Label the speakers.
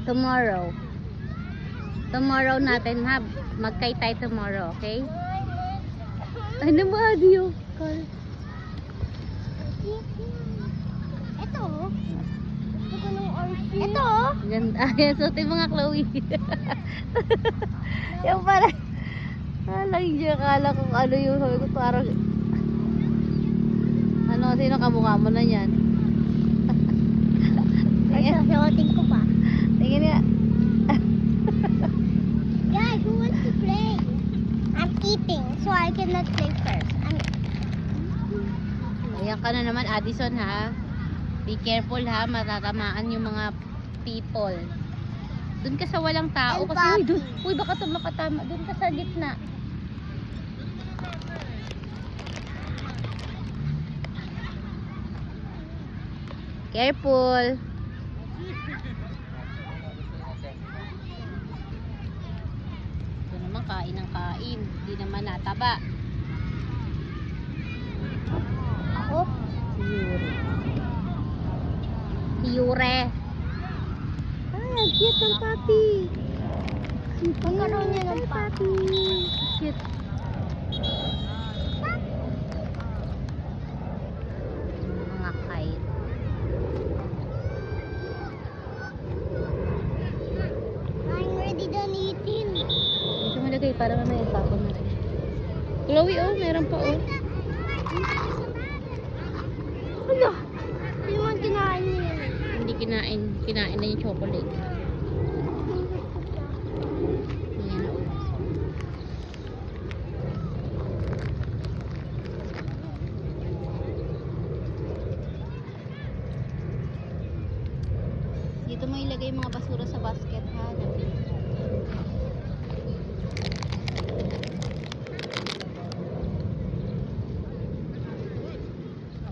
Speaker 1: Tomorrow. Tomorrow natin ha. Magkay tayo tomorrow, okay? Ano ba, Dio?
Speaker 2: Ito. Gusto ng orange. Ito.
Speaker 1: Ganda. Ayan, suotin mga Chloe. Yung parang hindi akala kung ano yung sabi ko parang ano, sino kamukha mo na yan?
Speaker 2: Ito, suotin ko pa.
Speaker 1: Tingin nga.
Speaker 2: Guys, who wants to play? I'm eating, so I cannot play first.
Speaker 1: Ayan ka na naman, Addison, ha? Be careful, ha? Matatamaan yung mga people. Doon ka sa walang tao.
Speaker 2: El
Speaker 1: Kasi,
Speaker 2: Papi.
Speaker 1: uy, baka ito makatama. Doon ka sa gitna. Careful. Ito naman, kain ng kain. Hindi naman nataba.
Speaker 2: Ako?
Speaker 1: Si Yure. Ay, ang cute ng papi.
Speaker 2: Pagkaroon niya ng papi.
Speaker 1: Cute. Mga kite.
Speaker 2: I'm ready done eating.
Speaker 1: Dito mo lagay para mamaya tapon natin. Chloe, oh, meron pa, oh.
Speaker 2: Ano? Hindi mo kinain niya.
Speaker 1: Hindi kinain. Kinain na yung chocolate. Ayan, oh. Dito mo ilagay yung mga basura sa basket, ha?